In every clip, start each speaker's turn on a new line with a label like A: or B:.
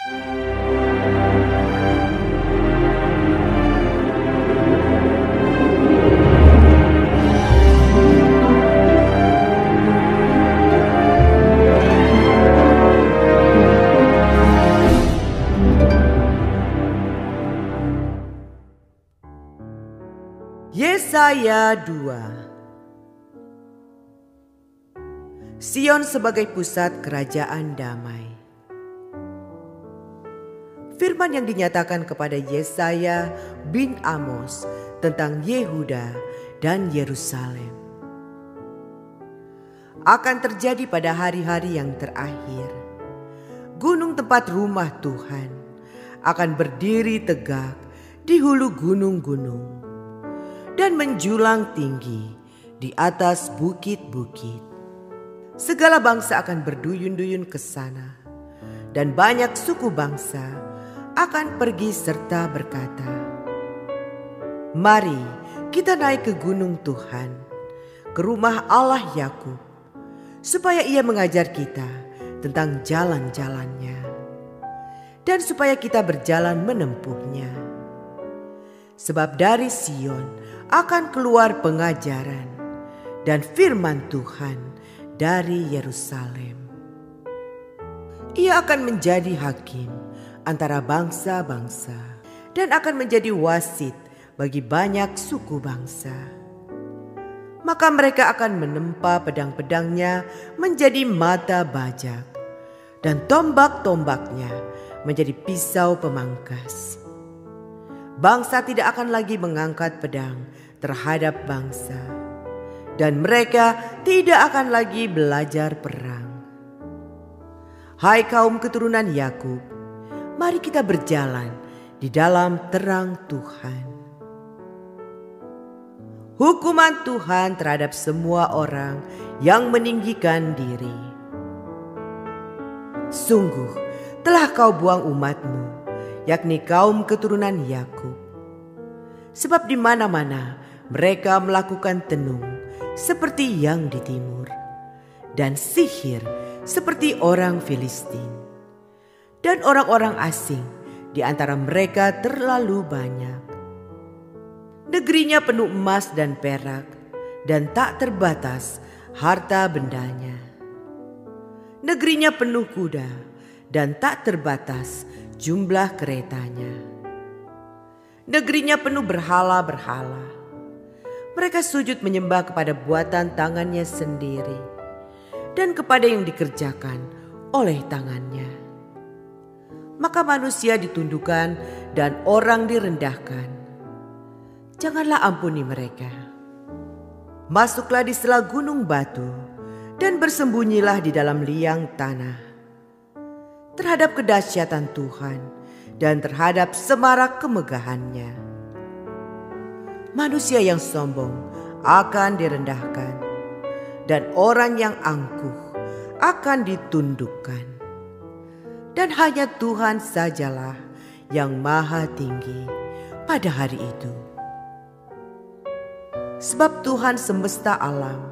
A: Yesaya 2. Sion sebagai pusat kerajaan damai. Firman yang dinyatakan kepada Yesaya bin Amos tentang Yehuda dan Yerusalem. Akan terjadi pada hari-hari yang terakhir, gunung tempat rumah Tuhan akan berdiri tegak di hulu gunung-gunung dan menjulang tinggi di atas bukit-bukit. Segala bangsa akan berduyun-duyun ke sana, dan banyak suku bangsa akan pergi serta berkata, "Mari kita naik ke gunung Tuhan, ke rumah Allah Yakub, supaya Ia mengajar kita tentang jalan-jalannya, dan supaya kita berjalan menempuhnya. Sebab dari Sion akan keluar pengajaran dan firman Tuhan dari Yerusalem. Ia akan menjadi hakim antara bangsa-bangsa dan akan menjadi wasit bagi banyak suku bangsa. Maka mereka akan menempa pedang-pedangnya menjadi mata bajak, dan tombak-tombaknya menjadi pisau pemangkas. Bangsa tidak akan lagi mengangkat pedang terhadap bangsa, dan mereka tidak akan lagi belajar perang. Hai kaum keturunan Yakub, mari kita berjalan di dalam terang Tuhan. Hukuman Tuhan terhadap semua orang yang meninggikan diri. Sungguh telah kau buang umatmu, yakni kaum keturunan Yakub. Sebab di mana-mana mereka melakukan tenung seperti yang di timur, dan sihir seperti orang Filistin. Dan orang-orang asing di antara mereka terlalu banyak. Negerinya penuh emas dan perak, dan tak terbatas harta bendanya. Negerinya penuh kuda, dan tak terbatas jumlah keretanya. Negerinya penuh berhala-berhala. Mereka sujud menyembah kepada buatan tangannya sendiri dan kepada yang dikerjakan oleh tangannya. Maka manusia ditundukkan dan orang direndahkan. Janganlah ampuni mereka. Masuklah di sela gunung batu dan bersembunyilah di dalam liang tanah terhadap kedahsyatan Tuhan dan terhadap semarak kemegahannya. Manusia yang sombong akan direndahkan, dan orang yang angkuh akan ditundukkan. Dan hanya Tuhan sajalah yang maha tinggi pada hari itu. Sebab Tuhan semesta alam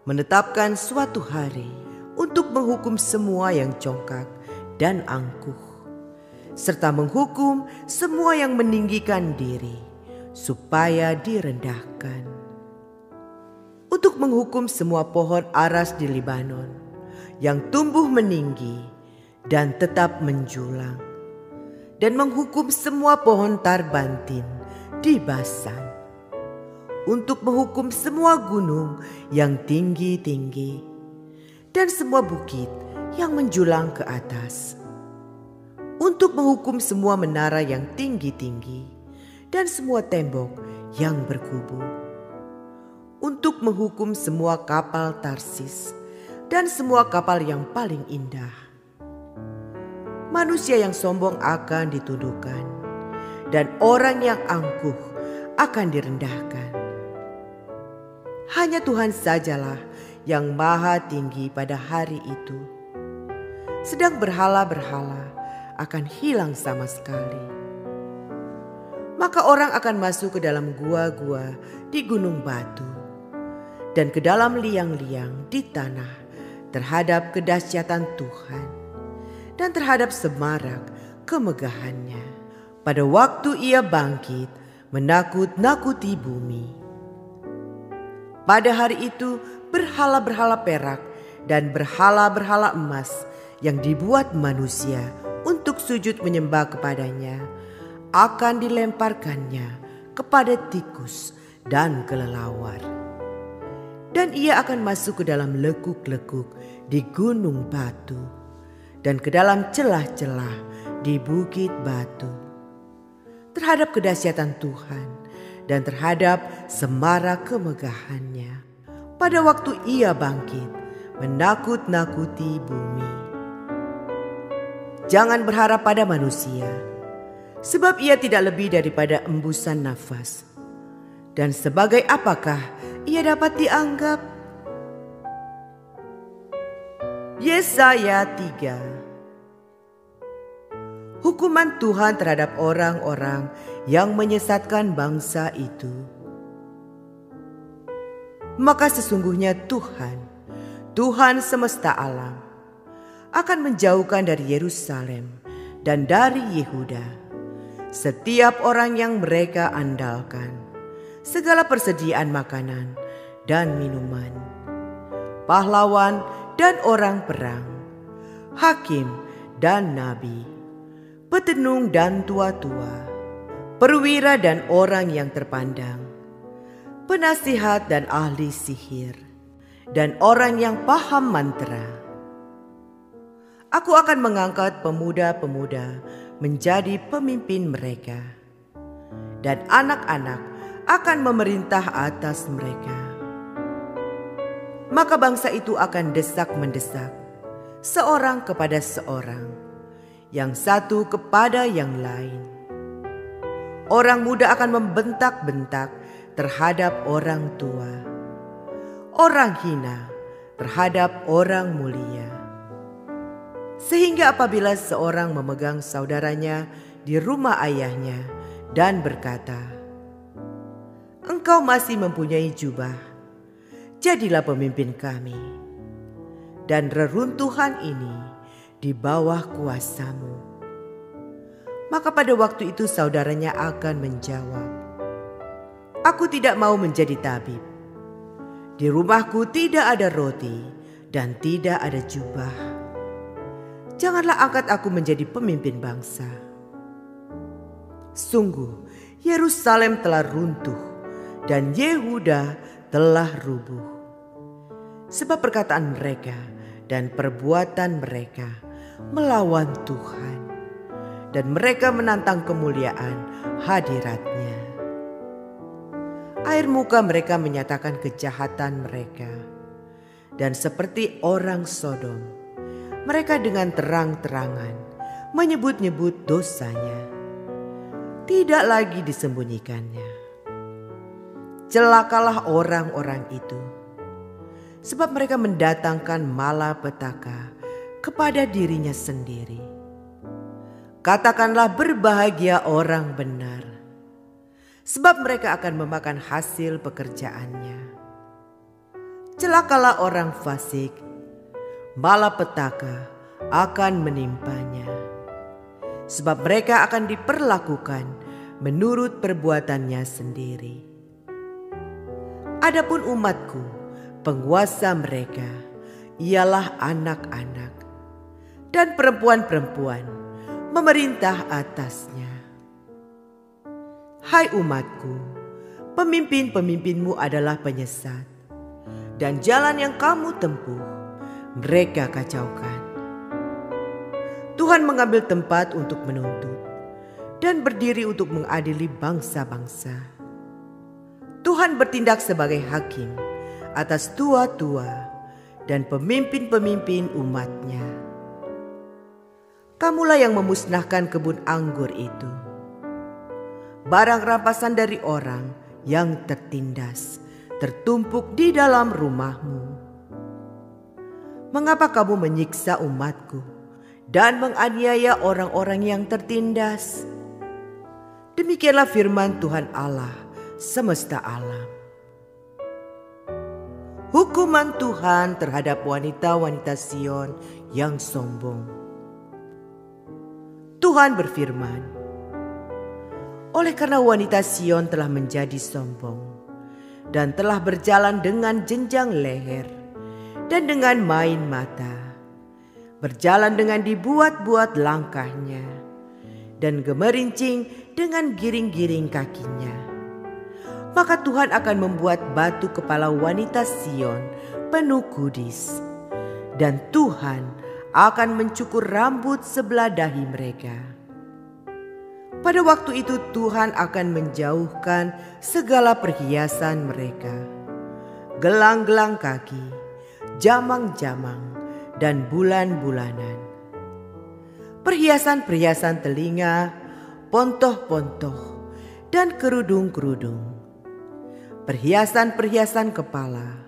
A: menetapkan suatu hari untuk menghukum semua yang congkak dan angkuh, serta menghukum semua yang meninggikan diri supaya direndahkan. Untuk menghukum semua pohon aras di Libanon yang tumbuh meninggi dan tetap menjulang, dan menghukum semua pohon tarbantin di Basan. Untuk menghukum semua gunung yang tinggi-tinggi dan semua bukit yang menjulang ke atas. Untuk menghukum semua menara yang tinggi-tinggi dan semua tembok yang berkubu. Untuk menghukum semua kapal Tarsis dan semua kapal yang paling indah. Manusia yang sombong akan ditundukkan, dan orang yang angkuh akan direndahkan. Hanya Tuhan sajalah yang maha tinggi pada hari itu. Sedang berhala-berhala akan hilang sama sekali. Maka orang akan masuk ke dalam gua-gua di gunung batu dan ke dalam liang-liang di tanah terhadap kedahsyatan Tuhan dan terhadap semarak kemegahannya. Pada waktu ia bangkit, menakut-nakuti bumi. Pada hari itu berhala-berhala perak dan berhala-berhala emas yang dibuat manusia untuk sujud menyembah kepadanya akan dilemparkannya kepada tikus dan kelelawar. Dan ia akan masuk ke dalam lekuk-lekuk di gunung batu dan ke dalam celah-celah di bukit batu. Terhadap kedahsyatan Tuhan dan terhadap semarak kemegahannya pada waktu ia bangkit menakut-nakuti bumi. Jangan berharap pada manusia, sebab ia tidak lebih daripada embusan nafas. Dan sebagai apakah ia dapat dianggap? Yesaya 3. Hukuman Tuhan terhadap orang-orang yang menyesatkan bangsa itu. Maka sesungguhnya Tuhan semesta alam, akan menjauhkan dari Yerusalem dan dari Yehuda setiap orang yang mereka andalkan, segala persediaan makanan dan minuman, pahlawan dan orang perang, hakim dan nabi, petenung dan tua-tua, perwira dan orang yang terpandang, penasihat dan ahli sihir, dan orang yang paham mantra. Aku akan mengangkat pemuda-pemuda menjadi pemimpin mereka, dan anak-anak akan memerintah atas mereka. Maka bangsa itu akan desak-mendesak, seorang kepada seorang, yang satu kepada yang lain. Orang muda akan membentak-bentak terhadap orang tua, orang hina terhadap orang mulia. Sehingga apabila seorang memegang saudaranya di rumah ayahnya dan berkata, "Engkau masih mempunyai jubah, jadilah pemimpin kami, dan reruntuhan ini di bawah kuasamu." Maka pada waktu itu saudaranya akan menjawab, "Aku tidak mau menjadi tabib. Di rumahku tidak ada roti dan tidak ada jubah. Janganlah angkat aku menjadi pemimpin bangsa." Sungguh Yerusalem telah runtuh dan Yehuda telah rubuh, sebab perkataan mereka dan perbuatan mereka melawan Tuhan, dan mereka menantang kemuliaan hadirat-Nya. Air muka mereka menyatakan kejahatan mereka, dan seperti orang Sodom, mereka dengan terang-terangan menyebut-nyebut dosanya, tidak lagi disembunyikannya. Celakalah orang-orang itu, sebab mereka mendatangkan malapetaka kepada dirinya sendiri. Katakanlah berbahagia orang benar, sebab mereka akan memakan hasil pekerjaannya. Celakalah orang fasik, malapetaka akan menimpanya, sebab mereka akan diperlakukan menurut perbuatannya sendiri. Adapun umatku, penguasa mereka ialah anak-anak dan perempuan-perempuan memerintah atasnya. Hai umatku, pemimpin-pemimpinmu adalah penyesat, dan jalan yang kamu tempuh mereka kacaukan. Tuhan mengambil tempat untuk menuntut dan berdiri untuk mengadili bangsa-bangsa. Tuhan bertindak sebagai hakim atas tua-tua dan pemimpin-pemimpin umat-Nya. Kamulah yang memusnahkan kebun anggur itu, barang rampasan dari orang yang tertindas tertumpuk di dalam rumahmu. Mengapa kamu menyiksa umatku dan menganiaya orang-orang yang tertindas? Demikianlah firman Tuhan Allah semesta alam. Hukuman Tuhan terhadap wanita-wanita Sion yang sombong. Tuhan berfirman, oleh karena wanita Sion telah menjadi sombong dan telah berjalan dengan jenjang leher dan dengan main mata, berjalan dengan dibuat-buat langkahnya dan gemerincing dengan giring-giring kakinya, maka Tuhan akan membuat batu kepala wanita Sion penuh kudis, dan Tuhan akan mencukur rambut sebelah dahi mereka. Pada waktu itu Tuhan akan menjauhkan segala perhiasan mereka, gelang-gelang kaki, jamang-jamang, dan bulan-bulanan, perhiasan-perhiasan telinga, pontoh-pontoh, dan kerudung-kerudung, perhiasan-perhiasan kepala,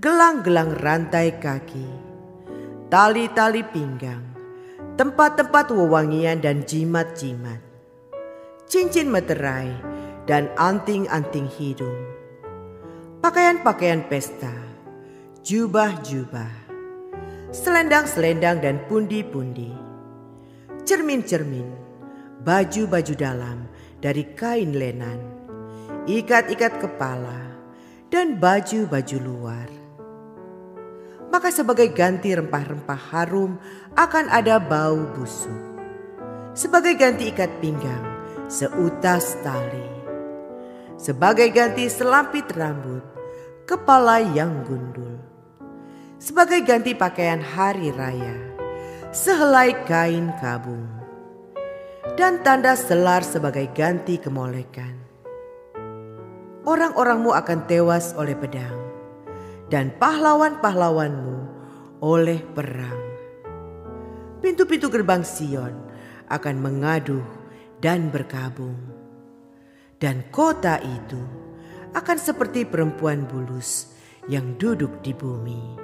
A: gelang-gelang rantai kaki, tali-tali pinggang, tempat-tempat wewangian dan jimat-jimat, cincin meterai dan anting-anting hidung, pakaian-pakaian pesta, jubah-jubah, selendang-selendang dan pundi-pundi, cermin-cermin, baju-baju dalam dari kain lenan, ikat-ikat kepala, dan baju-baju luar. Maka sebagai ganti rempah-rempah harum akan ada bau busuk, sebagai ganti ikat pinggang seutas tali, sebagai ganti selampit rambut kepala yang gundul, sebagai ganti pakaian hari raya sehelai kain kabung, dan tanda selar sebagai ganti kemolekan. Orang-orangmu akan tewas oleh pedang, dan pahlawan-pahlawanmu oleh perang. Pintu-pintu gerbang Sion akan mengaduh dan berkabung, dan kota itu akan seperti perempuan bulus yang duduk di bumi.